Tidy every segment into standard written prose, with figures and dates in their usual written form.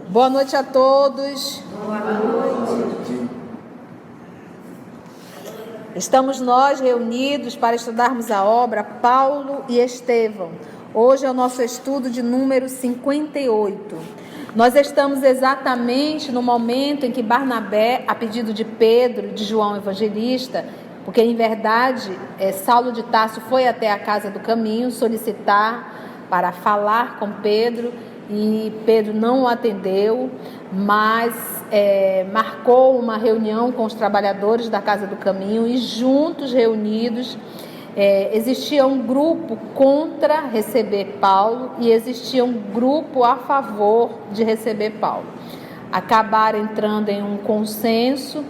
Boa noite a todos. Boa noite. Estamos nós reunidos para estudarmos a obra Paulo e Estevão. Hoje é o nosso estudo de número 58. Nós estamos exatamente no momento em que Barnabé, a pedido de Pedro e de João Evangelista, porque em verdade Saulo de Tarso foi até a casa do caminho solicitar para falar com Pedro, e Pedro não o atendeu, mas marcou uma reunião com os trabalhadores da Casa do Caminho, e juntos reunidos existia um grupo contra receber Paulo e existia um grupo a favor de receber Paulo. Acabaram entrando em um consenso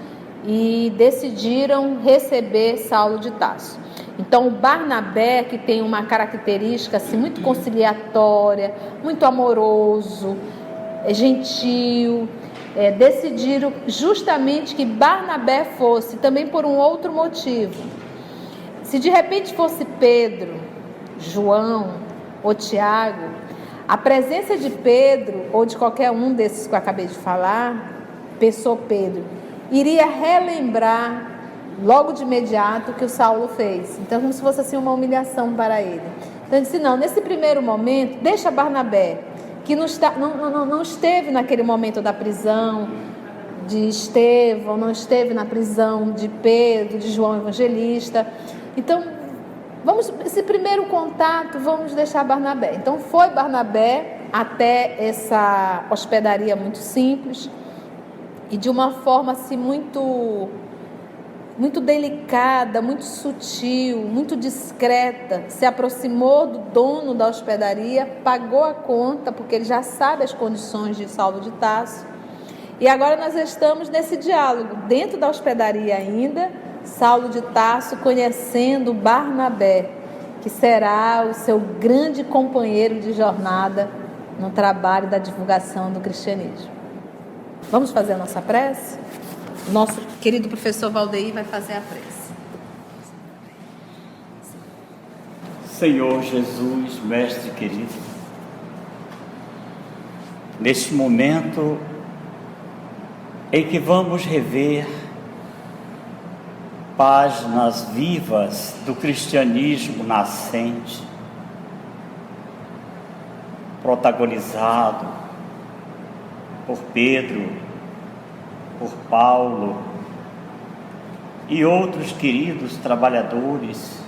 e decidiram receber Saulo de Tarso. Então, o Barnabé, que tem uma característica assim, muito conciliatória, muito amoroso, gentil, decidiram justamente que Barnabé fosse, também por um outro motivo. Se de repente fosse Pedro, João ou Tiago, a presença de Pedro, ou de qualquer um desses que eu acabei de falar, pensou Pedro, iria relembrar logo de imediato o que o Saulo fez. Então, como se fosse assim uma humilhação para ele. Então, ele disse, não, nesse primeiro momento, deixa Barnabé, que não esteve naquele momento da prisão de Estevão, não esteve na prisão de Pedro, de João Evangelista. Então, esse primeiro contato, vamos deixar Barnabé. Então, foi Barnabé até essa hospedaria muito simples e de uma forma assim muito delicada, muito sutil, muito discreta, se aproximou do dono da hospedaria, pagou a conta, porque ele já sabe as condições de Saulo de Tarso. E agora nós estamos nesse diálogo, dentro da hospedaria ainda, Saulo de Tarso conhecendo Barnabé, que será o seu grande companheiro de jornada no trabalho da divulgação do cristianismo. Vamos fazer a nossa prece? Nosso querido professor Valdeir vai fazer a prece. Senhor Jesus, mestre querido, neste momento em que vamos rever páginas vivas do cristianismo nascente, protagonizado por Pedro, por Paulo e outros queridos trabalhadores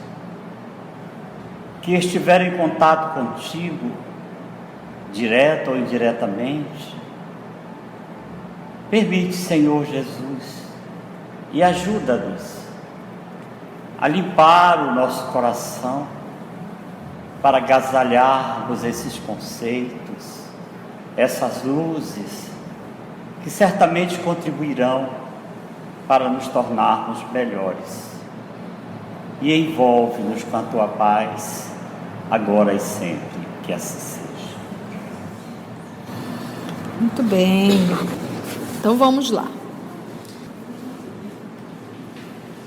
que estiveram em contato contigo, direto ou indiretamente. Permite, Senhor Jesus, e ajuda-nos a limpar o nosso coração para agasalharmos esses conceitos, essas luzes que certamente contribuirão para nos tornarmos melhores. E envolve-nos com a tua paz, agora e sempre, que assim seja. Muito bem. Então vamos lá.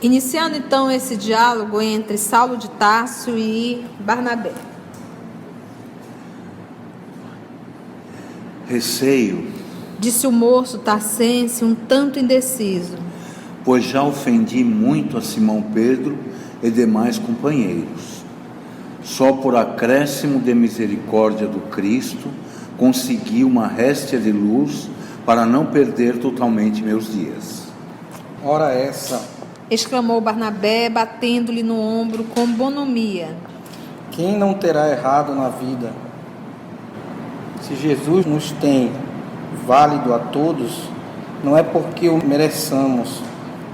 Iniciando então esse diálogo entre Saulo de Tarso e Barnabé. Receio, disse o moço tarsense, um tanto indeciso, pois já ofendi muito a Simão Pedro e demais companheiros. Só por acréscimo de misericórdia do Cristo consegui uma réstia de luz para não perder totalmente meus dias. Ora essa, exclamou Barnabé, batendo-lhe no ombro com bonomia. Quem não terá errado na vida? Se Jesus nos tem válido a todos, não é porque o mereçamos,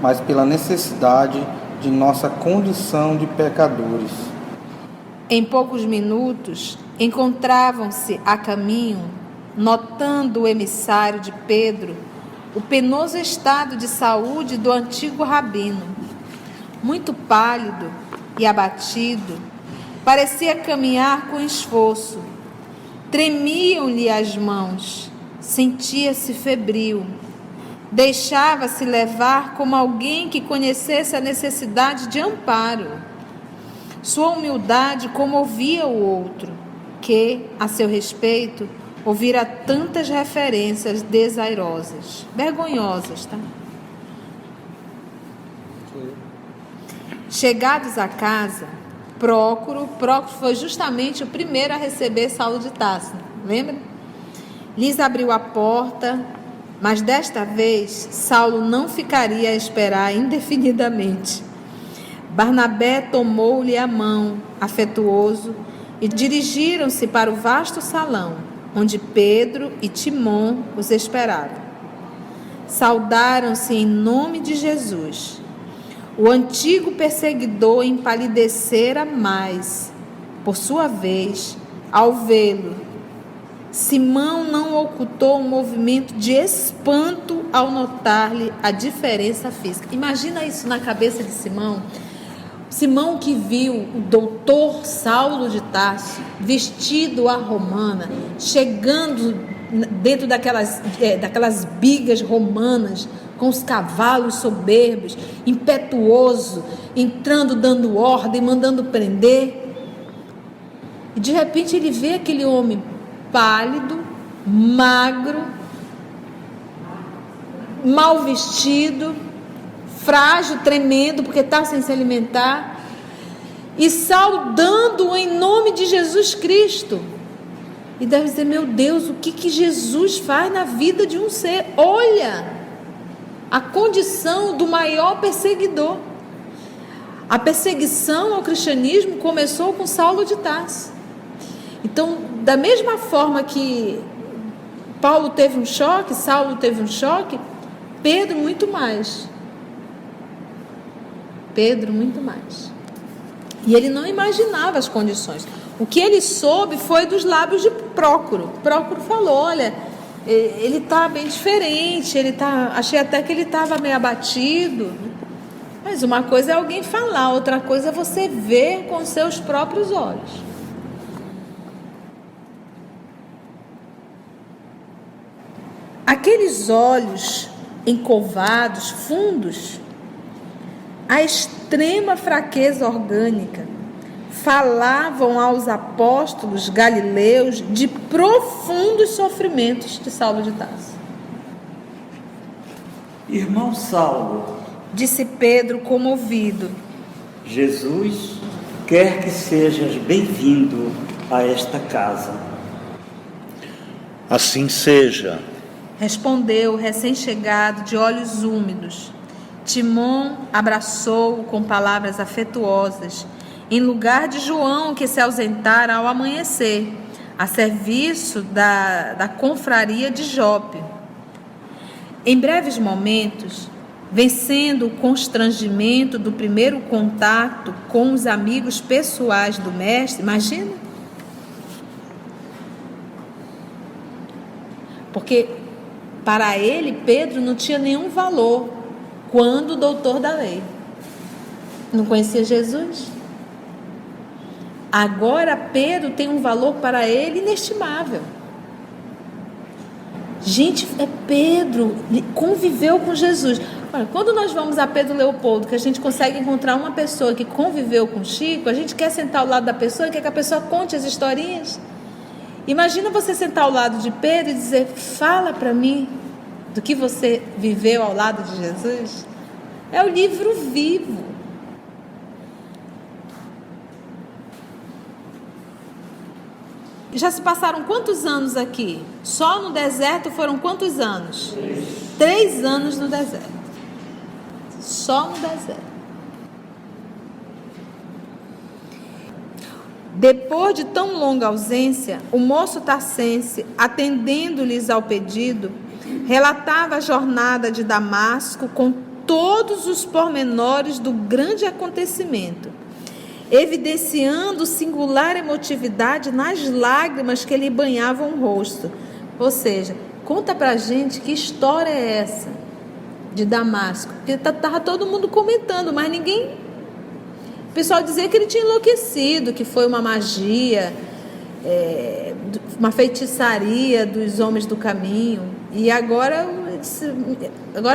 mas pela necessidade de nossa condição de pecadores. Em poucos minutos, encontravam-se a caminho, notando o emissário de Pedro, o penoso estado de saúde do antigo rabino. Muito pálido, e abatido, parecia caminhar com esforço. Tremiam-lhe as mãos, sentia-se febril. Deixava-se levar como alguém que conhecesse a necessidade de amparo. Sua humildade comovia o outro, que, a seu respeito, ouvira tantas referências desairosas, vergonhosas, tá? Chegados à casa, Prócoro foi justamente o primeiro a receber Saulo de Tarso, lembra? Lhes abriu a porta, mas desta vez Saulo não ficaria a esperar indefinidamente. Barnabé tomou-lhe a mão, afetuoso, e dirigiram-se para o vasto salão, onde Pedro e Timon os esperavam. Saudaram-se em nome de Jesus. O antigo perseguidor empalidecera mais. Por sua vez, ao vê-lo, Simão não ocultou um movimento de espanto ao notar-lhe a diferença física. Imagina isso na cabeça de Simão. Simão que viu o doutor Saulo de Tarso vestido à romana, chegando dentro daquelas bigas romanas, com os cavalos soberbos, impetuoso, entrando, dando ordem, mandando prender. E de repente ele vê aquele homem pálido, magro, mal vestido, frágil, tremendo, porque está sem se alimentar, e saudando-o em nome de Jesus Cristo. E deve dizer, meu Deus, o que Jesus faz na vida de um ser? Olha a condição do maior perseguidor. A perseguição ao cristianismo começou com Saulo de Tarso. Então, da mesma forma que Paulo teve um choque, Saulo teve um choque, Pedro muito mais. Pedro muito mais. E ele não imaginava as condições. O que ele soube foi dos lábios de Prócoro. Prócoro falou, olha, ele está bem diferente, achei até que ele estava meio abatido. Mas uma coisa é alguém falar, outra coisa é você ver com seus próprios olhos. Aqueles olhos encovados, fundos, a extrema fraqueza orgânica, falavam aos apóstolos galileus de profundos sofrimentos de Saulo de Tarso. Irmão Saulo, disse Pedro comovido, Jesus quer que sejas bem-vindo a esta casa. Assim seja, respondeu o recém-chegado de olhos úmidos. Timon abraçou-o com palavras afetuosas, em lugar de João, que se ausentara ao amanhecer, a serviço da confraria de Jope. Em breves momentos, vencendo o constrangimento do primeiro contato com os amigos pessoais do mestre, imagina? Porque para ele, Pedro não tinha nenhum valor quando doutor da lei. Não conhecia Jesus? Agora Pedro tem um valor para ele inestimável. Gente, é Pedro, conviveu com Jesus. Olha, quando nós vamos a Pedro Leopoldo, que a gente consegue encontrar uma pessoa que conviveu com Chico, a gente quer sentar ao lado da pessoa e quer que a pessoa conte as historinhas. Imagina você sentar ao lado de Pedro e dizer, fala para mim do que você viveu ao lado de Jesus. É o livro vivo. Já se passaram quantos anos aqui? Só no deserto foram quantos anos? 3 anos no deserto. Só no deserto. Depois de tão longa ausência, o moço tarsense, atendendo-lhes ao pedido, relatava a jornada de Damasco com todos os pormenores do grande acontecimento, evidenciando singular emotividade nas lágrimas que lhe banhavam o rosto. Ou seja, conta pra gente que história é essa de Damasco, porque estava todo mundo comentando, mas ninguém O pessoal dizia que ele tinha enlouquecido, que foi uma magia, uma feitiçaria dos homens do caminho. E agora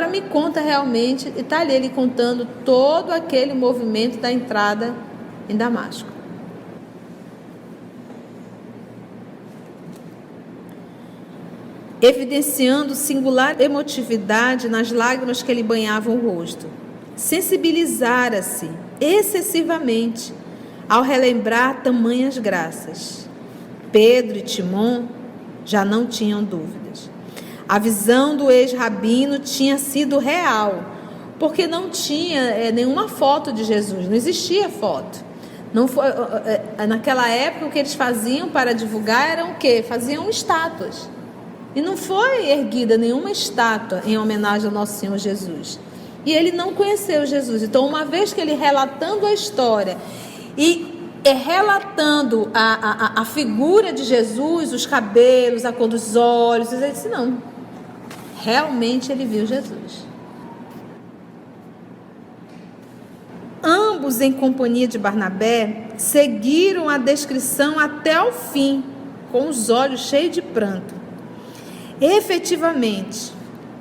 me conta realmente, e está ali ele contando todo aquele movimento da entrada em Damasco. Evidenciando singular emotividade nas lágrimas que lhe banhavam o rosto. Sensibilizara-se excessivamente ao relembrar tamanhas graças. Pedro e Timon já não tinham dúvidas. A visão do ex-rabino tinha sido real, porque não tinha nenhuma foto de Jesus, não existia foto. Não foi, naquela época o que eles faziam para divulgar era o quê? Faziam estátuas. E não foi erguida nenhuma estátua em homenagem ao nosso Senhor Jesus. E ele não conheceu Jesus. Então, uma vez que ele relatando a história e relatando a figura de Jesus, os cabelos, a cor dos olhos, ele disse, não, realmente ele viu Jesus. Ambos, em companhia de Barnabé, seguiram a descrição até o fim, com os olhos cheios de pranto. Efetivamente,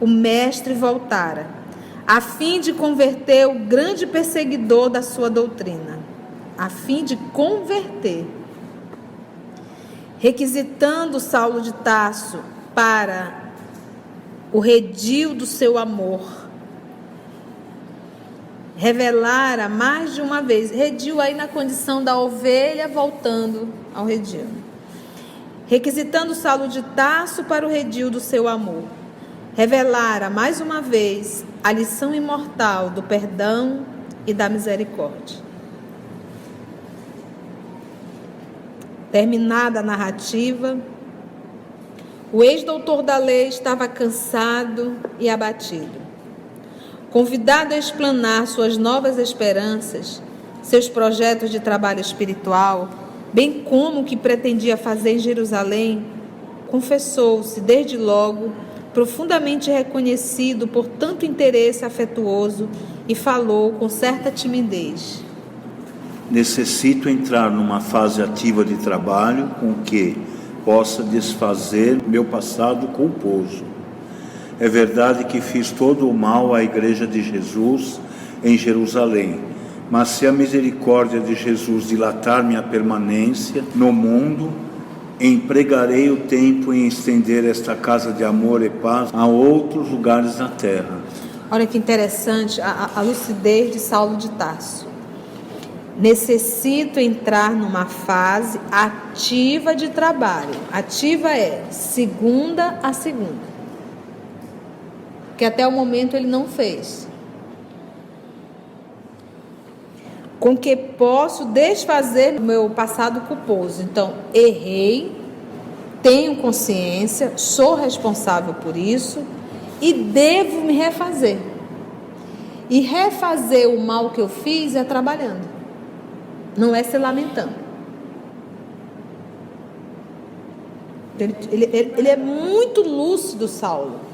o mestre voltara, a fim de converter o grande perseguidor da sua doutrina, a fim de converter, requisitando Saulo de Tarso para o redil do seu amor, revelara mais de uma vez, redil aí na condição da ovelha voltando ao redil, requisitando Saulo de Tarso para o redil do seu amor, revelara mais uma vez a lição imortal do perdão e da misericórdia. Terminada a narrativa, o ex-doutor da lei estava cansado e abatido. Convidado a explanar suas novas esperanças, seus projetos de trabalho espiritual, bem como o que pretendia fazer em Jerusalém, confessou-se, desde logo, profundamente reconhecido por tanto interesse afetuoso e falou com certa timidez. Necessito entrar numa fase ativa de trabalho com que possa desfazer meu passado culposo. É verdade que fiz todo o mal à Igreja de Jesus em Jerusalém, mas se a misericórdia de Jesus dilatar minha permanência no mundo, empregarei o tempo em estender esta casa de amor e paz a outros lugares da terra. Olha que interessante a lucidez de Saulo de Tarso. Necessito entrar numa fase ativa de trabalho. Ativa é segunda a segunda, que até o momento ele não fez. Com que posso desfazer o meu passado culposo. Então, errei, tenho consciência, sou responsável por isso e devo me refazer. E refazer o mal que eu fiz é trabalhando, não é se lamentando. Ele é muito lúcido, Saulo.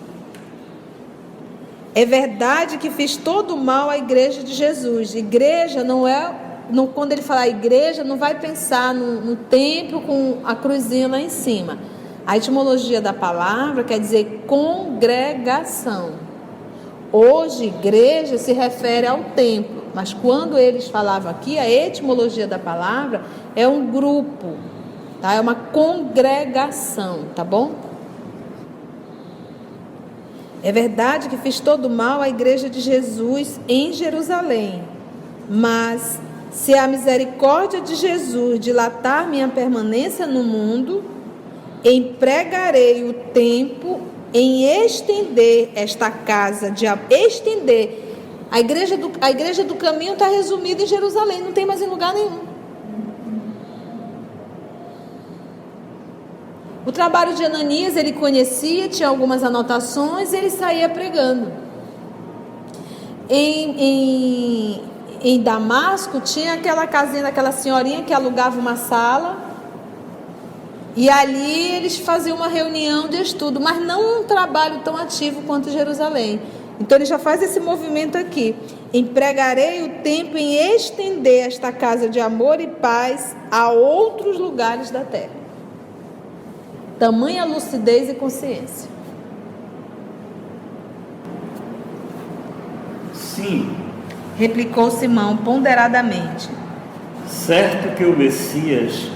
É verdade que fiz todo o mal à igreja de Jesus. Igreja não é... quando ele falar igreja, não vai pensar no templo com a cruzinha lá em cima. A etimologia da palavra quer dizer congregação. Hoje, igreja se refere ao templo. Mas quando eles falavam aqui, a etimologia da palavra é um grupo, tá? É uma congregação, tá bom? É verdade que fiz todo mal à igreja de Jesus em Jerusalém, mas se a misericórdia de Jesus dilatar minha permanência no mundo, empregarei o tempo em estender esta casa de estender. A igreja do caminho está resumida em Jerusalém, não tem mais em lugar nenhum. O trabalho de Ananias ele conhecia, tinha algumas anotações e ele saía pregando. Em Damasco tinha aquela casinha daquela senhorinha que alugava uma sala e ali eles faziam uma reunião de estudo, mas não um trabalho tão ativo quanto Jerusalém. Então ele já faz esse movimento aqui. empregarei o tempo em estender esta casa de amor e paz a outros lugares da terra. Tamanha lucidez e consciência. Sim, replicou Simão ponderadamente. certo que o Messias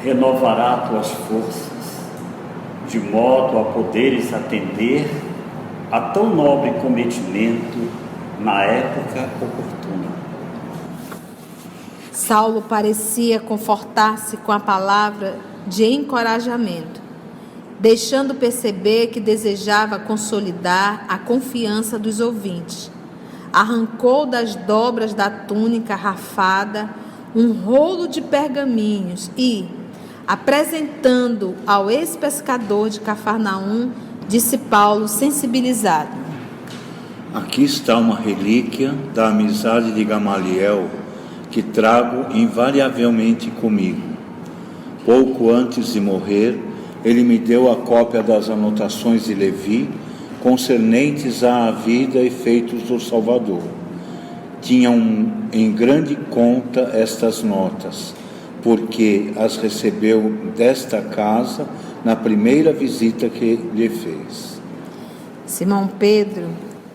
renovará tuas forças, de modo a poderes atender a tão nobre cometimento na época oportuna. Saulo parecia confortar-se com a palavra de encorajamento, deixando perceber que desejava consolidar a confiança dos ouvintes. Arrancou das dobras da túnica rafada um rolo de pergaminhos e, apresentando ao ex-pescador de Cafarnaum, disse Paulo sensibilizado: Aqui está uma relíquia da amizade de Gamaliel que trago invariavelmente comigo. Pouco antes de morrer, ele me deu a cópia das anotações de Levi concernentes à vida e feitos do Salvador. Tinham em grande conta estas notas, porque as recebeu desta casa na primeira visita que lhe fez. Simão Pedro,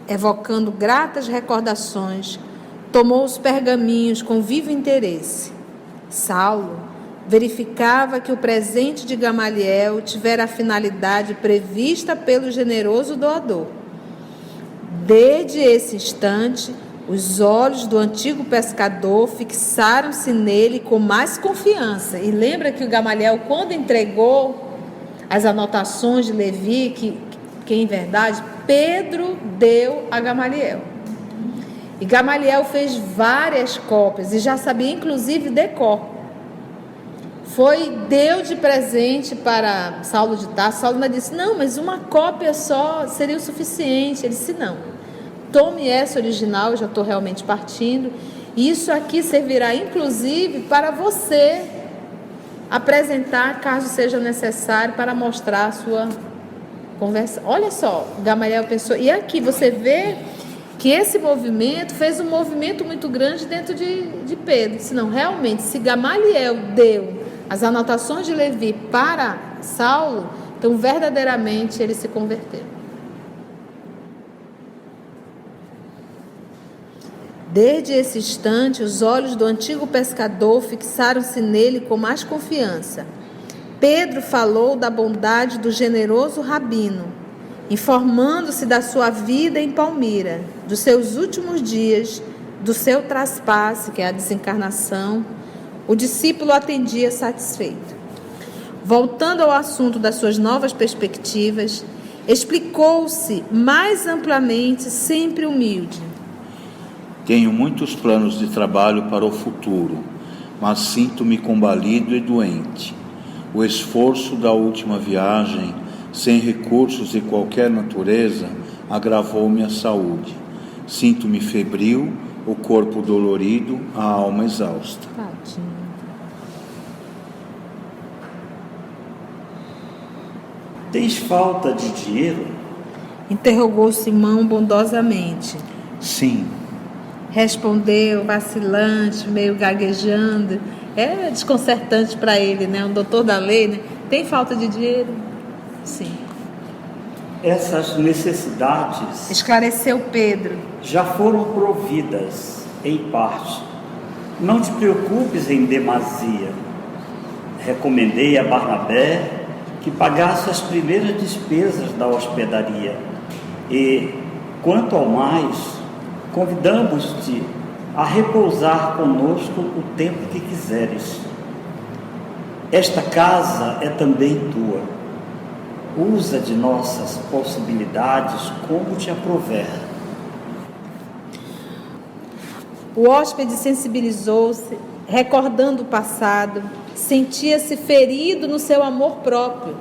evocando gratas recordações, tomou os pergaminhos com vivo interesse. Saulo verificava que o presente de Gamaliel tivera a finalidade prevista pelo generoso doador. Desde esse instante, os olhos do antigo pescador fixaram-se nele com mais confiança. E lembra que o Gamaliel, quando entregou as anotações de Levi, que em verdade Pedro deu a Gamaliel. E Gamaliel fez várias cópias e já sabia inclusive decor. Deu de presente para Saulo de Tarso. Saulo ainda disse: não, mas uma cópia só seria o suficiente. Ele disse: não, tome essa original, eu já estou realmente partindo. Isso aqui servirá inclusive para você apresentar, caso seja necessário, para mostrar a sua conversa. Olha só, Gamaliel pensou, e aqui você vê que esse movimento fez um movimento muito grande dentro de Pedro. Senão, realmente, se Gamaliel deu as anotações de Levi para Saulo, então verdadeiramente ele se converteu. Desde esse instante, os olhos do antigo pescador fixaram-se nele com mais confiança. Pedro falou da bondade do generoso rabino, informando-se da sua vida em Palmira, dos seus últimos dias, do seu traspasse, que é a desencarnação. O discípulo atendia satisfeito. Voltando ao assunto das suas novas perspectivas, explicou-se mais amplamente, sempre humilde. Tenho muitos planos de trabalho para o futuro, mas sinto-me combalido e doente. O esforço da última viagem, sem recursos de qualquer natureza, agravou minha saúde. Sinto-me febril, o corpo dolorido, a alma exausta. Tadinho. Tens falta de dinheiro? Interrogou Simão bondosamente. Sim. Respondeu, vacilante, meio gaguejando. É desconcertante para ele, né? Um doutor da lei, né? Tem falta de dinheiro? Sim. Essas necessidades Esclareceu Pedro. já foram providas em parte. Não te preocupes em demasia. Recomendei a Barnabé que pagasse as primeiras despesas da hospedaria. E, quanto ao mais, convidamos-te a repousar conosco o tempo que quiseres. Esta casa é também tua. Usa de nossas possibilidades como te aprouver. O hóspede sensibilizou-se, recordando o passado, sentia-se ferido no seu amor próprio.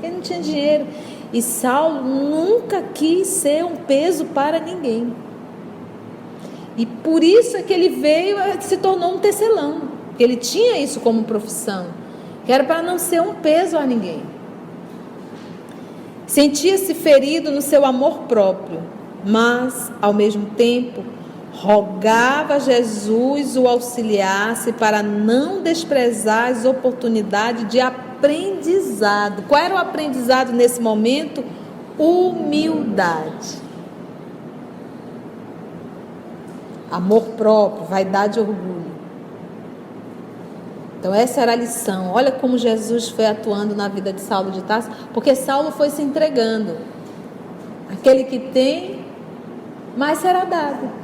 Ele não tinha dinheiro. E Saulo nunca quis ser um peso para ninguém. E por isso é que ele veio, se tornou um tecelão. Porque ele tinha isso como profissão, que era para não ser um peso a ninguém. Sentia-se ferido no seu amor próprio, mas, ao mesmo tempo, rogava a Jesus o auxiliasse para não desprezar as oportunidades de aprendizado. Qual era o aprendizado nesse momento? Humildade. Amor próprio, vaidade e orgulho. Então essa era a lição. Olha como Jesus foi atuando na vida de Saulo de Tarso, porque Saulo foi se entregando. Aquele que tem, mais será dado.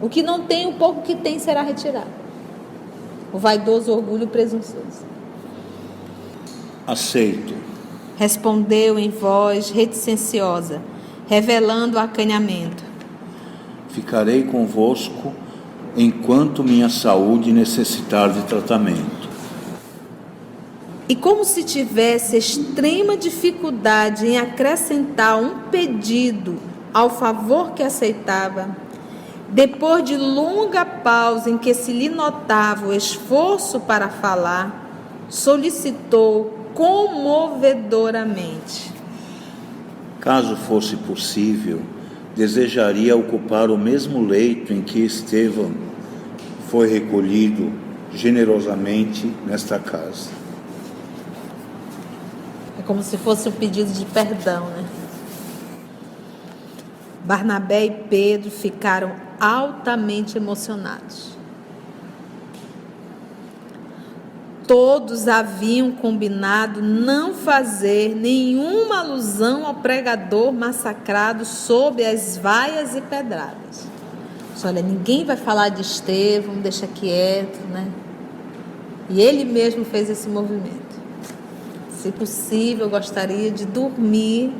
O que não tem, o pouco que tem será retirado. O vaidoso, o orgulho, o presunçoso. Aceito. Respondeu em voz reticenciosa, revelando o acanhamento. Ficarei convosco enquanto minha saúde necessitar de tratamento. E como se tivesse extrema dificuldade em acrescentar um pedido ao favor que aceitava, depois de longa pausa em que se lhe notava o esforço para falar, solicitou comovedoramente: Caso fosse possível, desejaria ocupar o mesmo leito em que Estevão foi recolhido generosamente nesta casa. É como se fosse um pedido de perdão, né? Barnabé e Pedro ficaram altamente emocionados. Todos haviam combinado não fazer nenhuma alusão ao pregador massacrado sob as vaias e pedradas. Olha, ninguém vai falar de Estevão, deixa quieto, né? E ele mesmo fez esse movimento. Se possível, eu gostaria de dormir,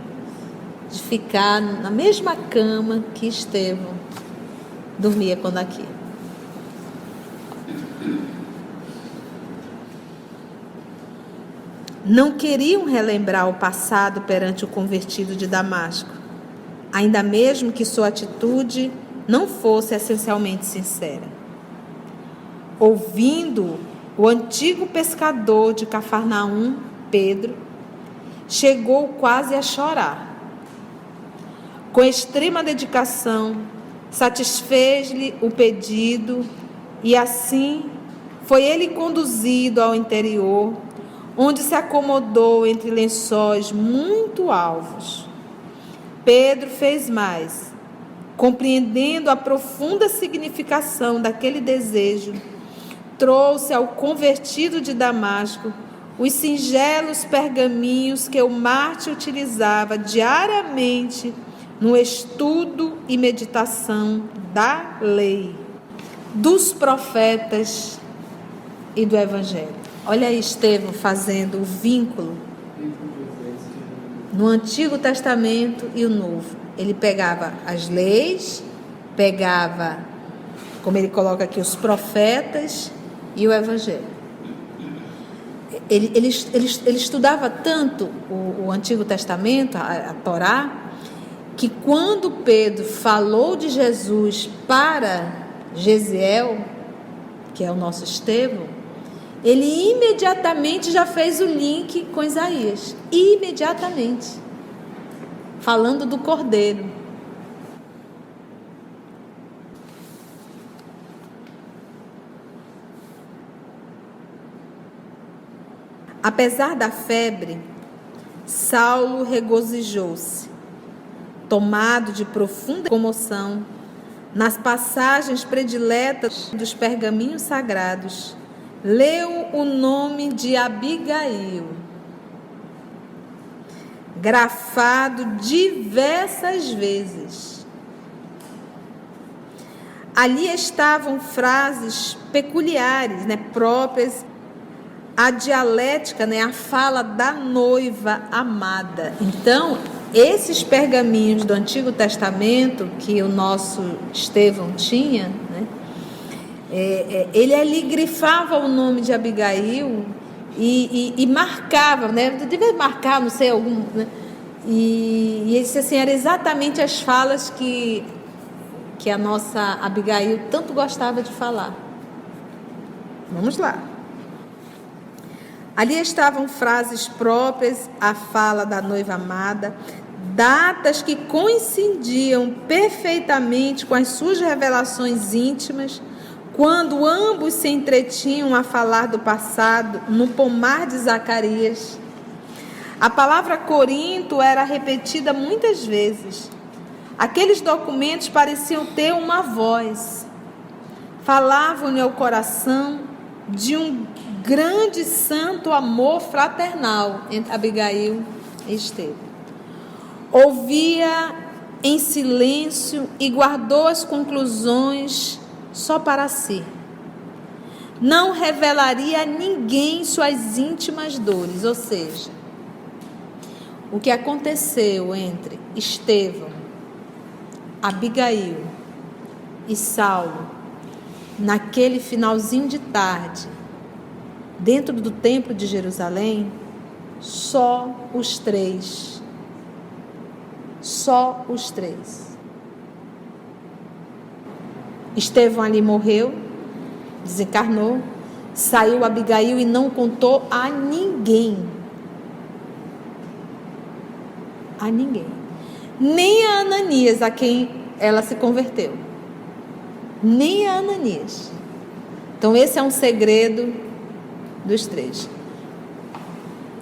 de ficar na mesma cama que Estevão dormia quando aqui. Não queriam relembrar o passado perante o convertido de Damasco, ainda mesmo que sua atitude não fosse essencialmente sincera. Ouvindo o antigo pescador de Cafarnaum, Pedro, chegou quase a chorar. Com extrema dedicação, satisfez-lhe o pedido e assim foi ele conduzido ao interior, onde se acomodou entre lençóis muito alvos. Pedro fez mais. Compreendendo a profunda significação daquele desejo, trouxe ao convertido de Damasco os singelos pergaminhos que o mártir utilizava diariamente no estudo e meditação da lei, dos profetas e do Evangelho. Olha aí Estevão fazendo o vínculo no Antigo Testamento e o Novo. Ele pegava as leis, pegava, como ele coloca aqui, os profetas e o Evangelho. Ele estudava tanto o Antigo Testamento, a Torá, que quando Pedro falou de Jesus para Gesiel, que é o nosso Estevão, ele imediatamente já fez o link com Isaías. Imediatamente. Falando do Cordeiro. Apesar da febre, Saulo regozijou-se, tomado de profunda comoção, nas passagens prediletas dos pergaminhos sagrados, leu o nome de Abigail, grafado diversas vezes. Ali estavam frases peculiares, próprias à dialética, a fala da noiva amada. Então, esses pergaminhos do Antigo Testamento que o nosso Estevão tinha, ele ali grifava o nome de Abigail e marcava, devia marcar, não sei, algum, e ele disse assim, eram exatamente as falas que a nossa Abigail tanto gostava de falar. Vamos lá. Ali estavam frases próprias à fala da noiva amada, datas que coincidiam perfeitamente com as suas revelações íntimas, quando ambos se entretinham a falar do passado no pomar de Zacarias. A palavra Corinto era repetida muitas vezes. Aqueles documentos pareciam ter uma voz. Falavam-lhe ao coração de um grande santo amor fraternal entre Abigail e Estevão. Ouvia em silêncio e guardou as conclusões só para si. Não revelaria a ninguém suas íntimas dores, ou seja, o que aconteceu entre Estevão, Abigail e Saulo, naquele finalzinho de tarde, dentro do templo de Jerusalém, só os três. Estevão ali morreu, desencarnou, saiu Abigail e não contou a ninguém. A ninguém. Nem a Ananias, a quem ela se converteu. Nem a Ananias. Então esse é um segredo dos três.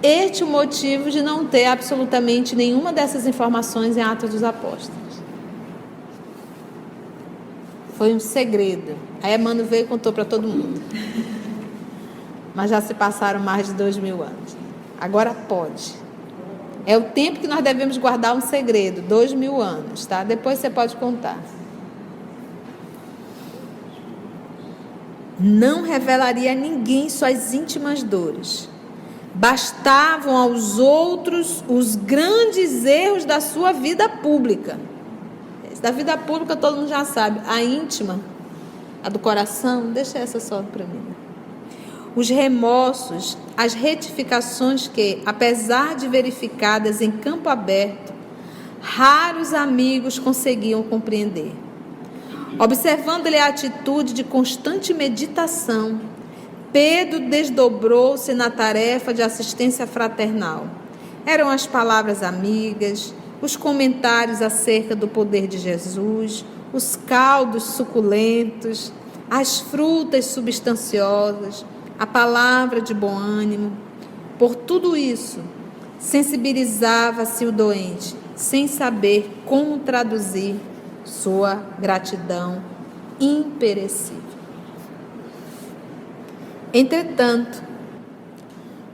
Este é o motivo de não ter absolutamente nenhuma dessas informações em Atos dos Apóstolos. Foi um segredo. Aí Emmanuel veio e contou para todo mundo. Mas já se passaram mais de 2000 anos. Agora pode. É o tempo que nós devemos guardar um segredo, 2000 anos, tá? Depois você pode contar. Não revelaria a ninguém suas íntimas dores. Bastavam aos outros os grandes erros da sua vida pública. Da vida pública todo mundo já sabe. A íntima, a do coração, deixa essa só para mim. Os remorsos, as retificações que, apesar de verificadas em campo aberto, raros amigos conseguiam compreender. Observando-lhe a atitude de constante meditação, Pedro desdobrou-se na tarefa de assistência fraternal. Eram as palavras amigas, os comentários acerca do poder de Jesus, os caldos suculentos, as frutas substanciosas, a palavra de bom ânimo. Por tudo isso, sensibilizava-se o doente, sem saber como traduzir sua gratidão imperecível. Entretanto,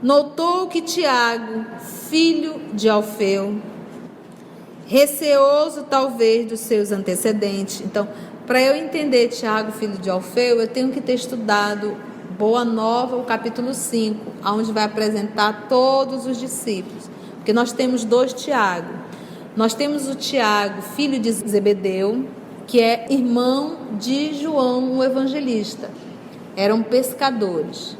notou que Tiago, filho de Alfeu, receoso talvez dos seus antecedentes. Então, para eu entender Tiago, filho de Alfeu, eu tenho que ter estudado Boa Nova, o capítulo 5, onde vai apresentar todos os discípulos. Porque nós temos dois Tiago. Nós temos o Tiago, filho de Zebedeu, que é irmão de João, o evangelista. Eram pescadores.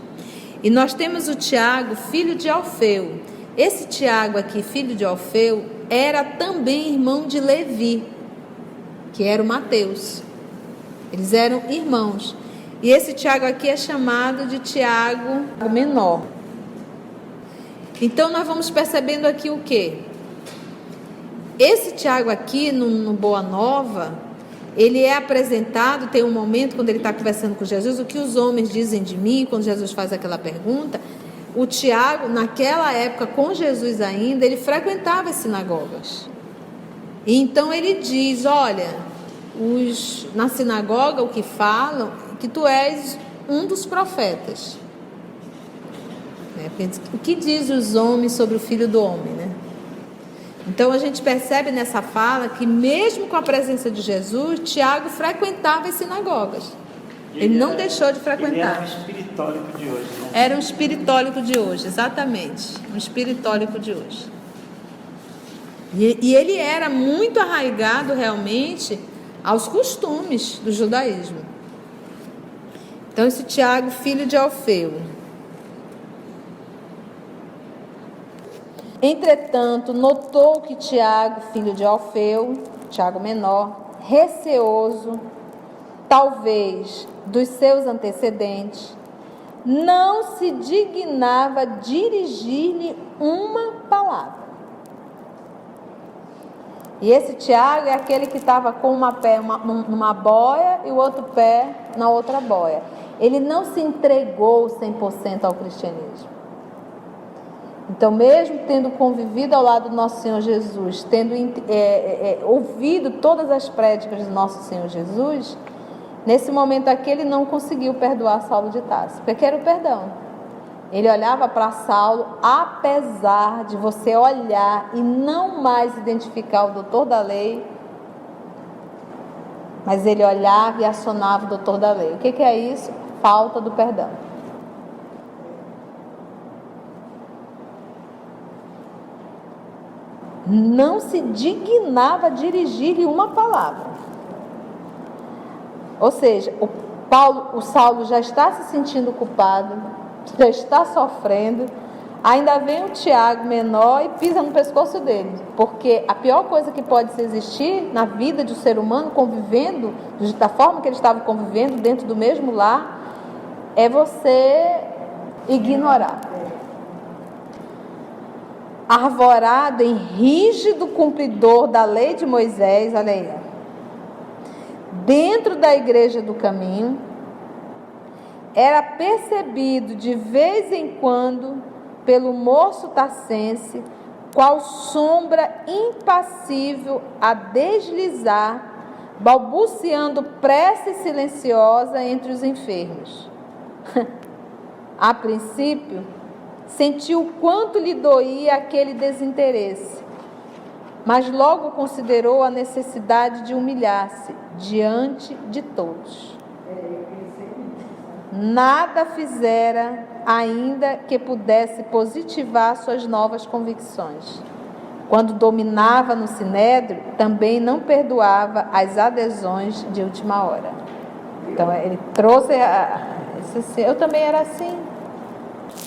E nós temos o Tiago, filho de Alfeu. Esse Tiago aqui, filho de Alfeu, era também irmão de Levi, que era o Mateus. Eles eram irmãos. E esse Tiago aqui é chamado de Tiago menor. Então nós vamos percebendo aqui o quê? Esse Tiago aqui, no Boa Nova, ele é apresentado, tem um momento quando ele está conversando com Jesus, o que os homens dizem de mim, quando Jesus faz aquela pergunta. O Tiago, naquela época, com Jesus ainda, ele frequentava as sinagogas. E então ele diz, olha, na sinagoga o que falam, que tu és um dos profetas. O que diz os homens sobre o Filho do Homem, né? Então a gente percebe nessa fala que mesmo com a presença de Jesus, Tiago frequentava as sinagogas. Ele não deixou de frequentar. Ele era um espiritólico de hoje, né? Era um espiritólico de hoje, exatamente. Um espiritólico de hoje. E ele era muito arraigado realmente aos costumes do judaísmo. Então esse Tiago, filho de Alfeu. Entretanto, notou que Tiago, filho de Alfeu, Tiago menor, receoso, talvez dos seus antecedentes, não se dignava dirigir-lhe uma palavra. E esse Tiago é aquele que estava com uma pé numa boia e o outro pé na outra boia. Ele não se entregou 100% ao cristianismo. Então, mesmo tendo convivido ao lado do nosso Senhor Jesus, tendo ouvido todas as prédicas do nosso Senhor Jesus, nesse momento aqui ele não conseguiu perdoar Saulo de Tarso, porque quer o perdão. Ele olhava para Saulo, apesar de você olhar e não mais identificar o doutor da lei, mas ele olhava e acionava o doutor da lei. O que é isso? Falta do perdão. Não se dignava a dirigir-lhe uma palavra. Ou seja, o Saulo já está se sentindo culpado, já está sofrendo, ainda vem o Tiago menor e pisa no pescoço dele, porque a pior coisa que pode existir na vida de um ser humano convivendo, da forma que ele estava convivendo dentro do mesmo lar, é você ignorar. Arvorado em rígido cumpridor da lei de Moisés, olha aí, dentro da igreja do caminho, era percebido de vez em quando pelo moço tassense, qual sombra impassível a deslizar, balbuciando prece silenciosa entre os enfermos. A princípio, sentiu o quanto lhe doía aquele desinteresse, mas logo considerou a necessidade de humilhar-se diante de todos. Nada fizera ainda que pudesse positivar suas novas convicções. Quando dominava no sinédrio, também não perdoava as adesões de última hora. Então ele trouxe eu também era assim.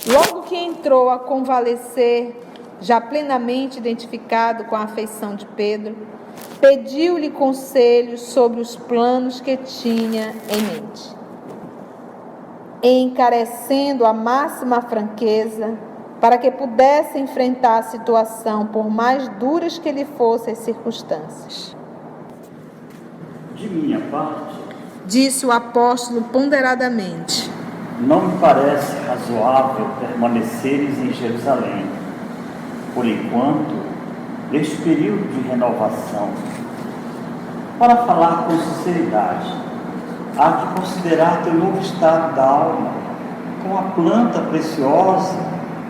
Logo que entrou a convalescer, já plenamente identificado com a afeição de Pedro, pediu-lhe conselhos sobre os planos que tinha em mente. Encarecendo a máxima franqueza, para que pudesse enfrentar a situação, por mais duras que lhe fossem as circunstâncias. De minha parte, disse o apóstolo ponderadamente, não me parece razoável permaneceres em Jerusalém, por enquanto, neste período de renovação. Para falar com sinceridade, há que considerar teu novo estado da alma como a planta preciosa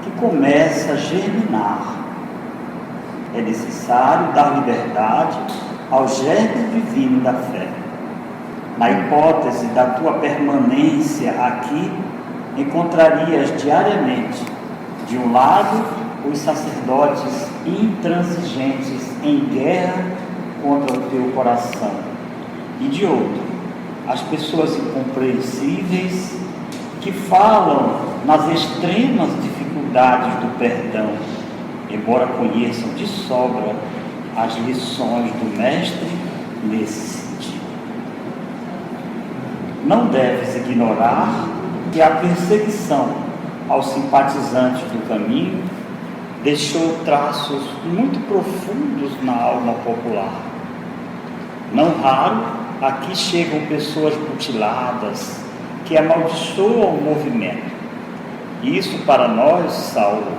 que começa a germinar. É necessário dar liberdade ao germe divino da fé. Na hipótese da tua permanência aqui, encontrarias diariamente, de um lado, os sacerdotes intransigentes em guerra contra o teu coração, e de outro, as pessoas incompreensíveis que falam nas extremas dificuldades do perdão, embora conheçam de sobra as lições do Mestre nesse sentido. Não deves ignorar que a perseguição aos simpatizantes do caminho deixou traços muito profundos na alma popular. Não raro, aqui chegam pessoas mutiladas que amaldiçoam o movimento. Isso para nós, Saulo,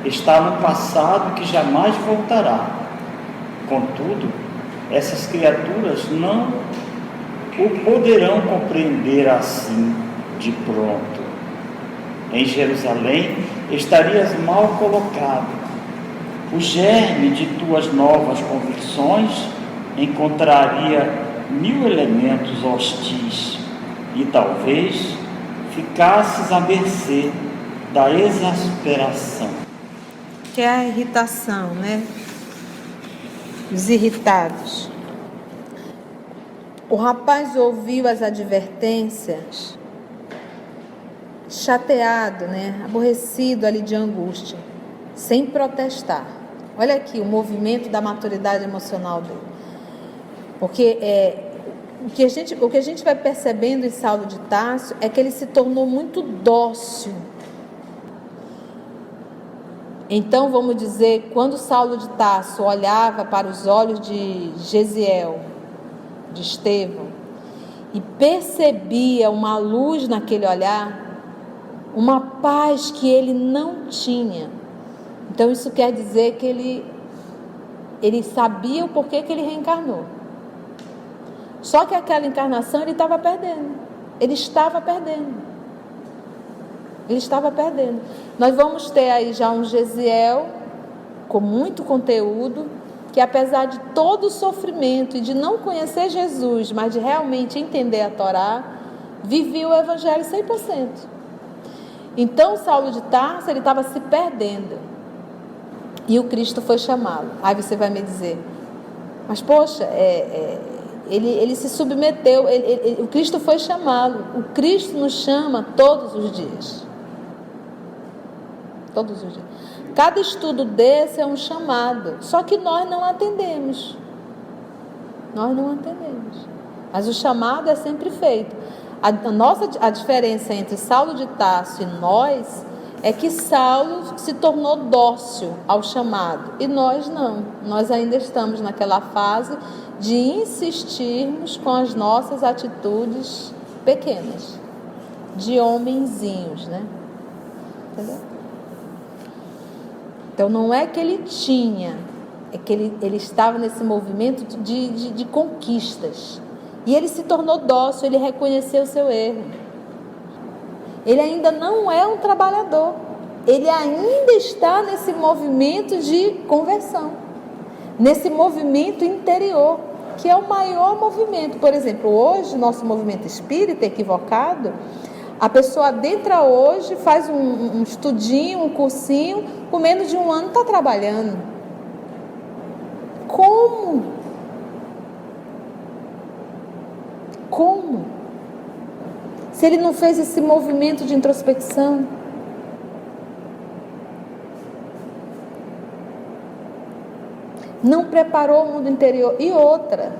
está no passado que jamais voltará. Contudo, essas criaturas não o poderão compreender assim de pronto. Em Jerusalém estarias mal colocado. O germe de tuas novas convicções encontraria 1000 elementos hostis e talvez ficasses à mercê da exasperação. Que é a irritação, né? Os irritados. O rapaz ouviu as advertências, chateado, né? Aborrecido ali de angústia, sem protestar. Olha aqui o movimento da maturidade emocional dele. Porque o que a gente vai percebendo em Saulo de Tarso é que ele se tornou muito dócil. Então, vamos dizer, quando Saulo de Tarso olhava para os olhos de Gesiel, de Estevão, e percebia uma luz naquele olhar, uma paz que ele não tinha. Então, isso quer dizer que ele sabia o porquê que ele reencarnou. Só que aquela encarnação ele estava perdendo. Ele estava perdendo. Nós vamos ter aí já um Gesiel com muito conteúdo, que apesar de todo o sofrimento e de não conhecer Jesus, mas de realmente entender a Torá, vivia o Evangelho 100%. Então, Saulo de Tarso, ele estava se perdendo. E o Cristo foi chamá-lo. Aí você vai me dizer, mas poxa, ele se submeteu, o Cristo foi chamá-lo. O Cristo nos chama todos os dias. Todos os dias. Cada estudo desse é um chamado. Só que nós não atendemos. Mas o chamado é sempre feito. A diferença entre Saulo de Tarso e nós é que Saulo se tornou dócil ao chamado. E nós não. Nós ainda estamos naquela fase de insistirmos com as nossas atitudes pequenas. De homenzinhos, né? Entendeu? Então, não é que ele tinha, é que ele estava nesse movimento de conquistas. E ele se tornou dócil, ele reconheceu o seu erro. Ele ainda não é um trabalhador. Ele ainda está nesse movimento de conversão. Nesse movimento interior, que é o maior movimento. Por exemplo, hoje, nosso movimento espírita equivocado, a pessoa adentra hoje, faz um estudinho, um cursinho, com menos de um ano está trabalhando. Como? Se ele não fez esse movimento de introspecção? Não preparou o mundo interior. E outra,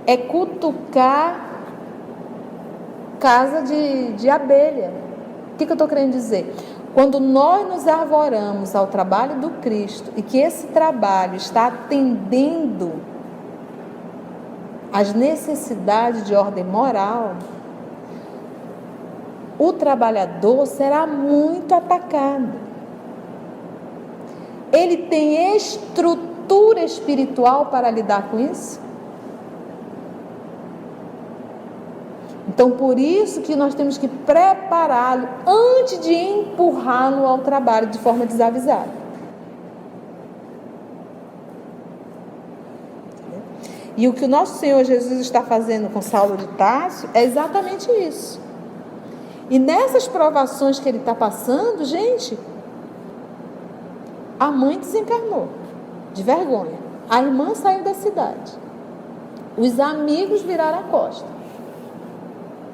é cutucar casa de abelha. O que eu estou querendo dizer? Quando nós nos arvoramos ao trabalho do Cristo e que esse trabalho está atendendo às necessidades de ordem moral, o trabalhador será muito atacado. Ele tem estrutura espiritual para lidar com isso? Então, por isso que nós temos que prepará-lo antes de empurrá-lo ao trabalho de forma desavisada. E o que o nosso Senhor Jesus está fazendo com Saulo de Tarso é exatamente isso. E nessas provações que ele está passando, gente, a mãe desencarnou, de vergonha. A irmã saiu da cidade. Os amigos viraram a costa.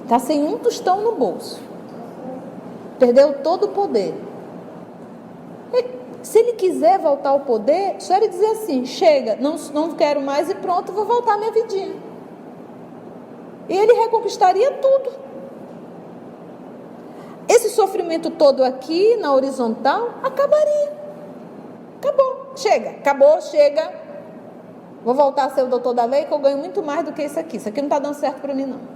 Está sem um tostão no bolso. Perdeu todo o poder. E, se ele quiser voltar ao poder, só ele dizer assim, chega, não quero mais e pronto, vou voltar à minha vidinha. E ele reconquistaria tudo. Esse sofrimento todo aqui, na horizontal, acabaria. Acabou. Chega. Vou voltar a ser o doutor da lei, que eu ganho muito mais do que isso aqui. Isso aqui não está dando certo para mim, não.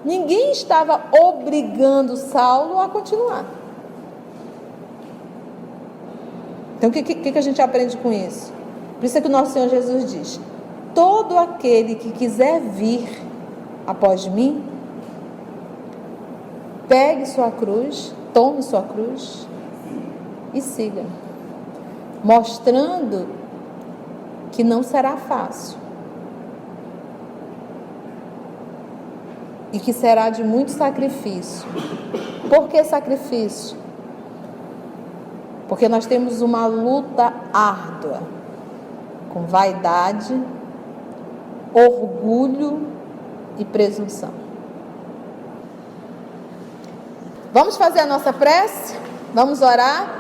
Ninguém estava obrigando Saulo a continuar. Então, o que a gente aprende com isso? Por isso é que o nosso Senhor Jesus diz: todo aquele que quiser vir após mim, pegue sua cruz, tome sua cruz e siga. Mostrando que não será fácil. E que será de muito sacrifício. Por que sacrifício? Porque nós temos uma luta árdua com vaidade, orgulho e presunção. Vamos fazer a nossa prece? Vamos orar?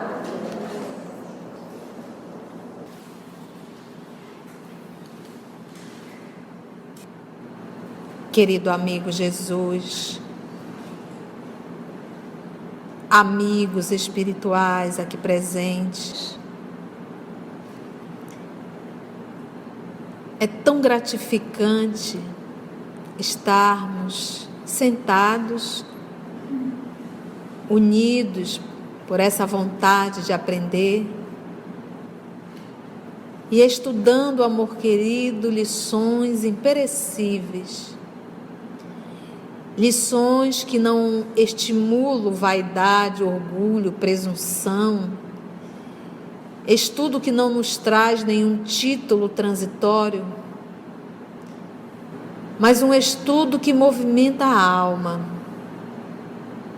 Querido amigo Jesus, amigos espirituais aqui presentes. É tão gratificante estarmos sentados, unidos por essa vontade de aprender e estudando, amor querido, lições imperecíveis, lições que não estimulam vaidade, orgulho, presunção, estudo que não nos traz nenhum título transitório, mas um estudo que movimenta a alma,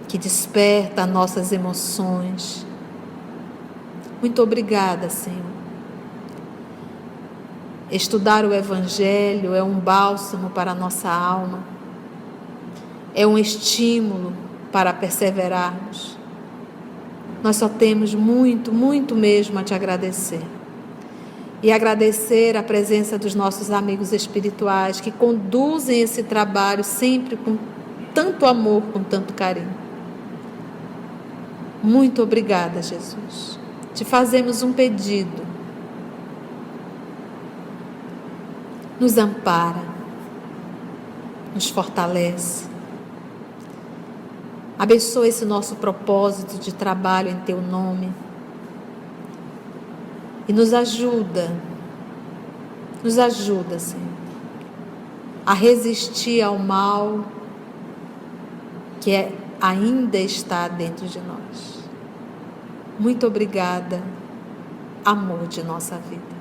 que desperta nossas emoções. Muito obrigada, Senhor. Estudar o Evangelho é um bálsamo para a nossa alma, é um estímulo para perseverarmos. Nós só temos muito, muito mesmo a te agradecer. E agradecer a presença dos nossos amigos espirituais que conduzem esse trabalho sempre com tanto amor, com tanto carinho. Muito obrigada, Jesus. Te fazemos um pedido. Nos ampara, nos fortalece. Abençoa esse nosso propósito de trabalho em Teu nome. E nos ajuda, Senhor, a resistir ao mal que ainda está dentro de nós. Muito obrigada, amor de nossa vida.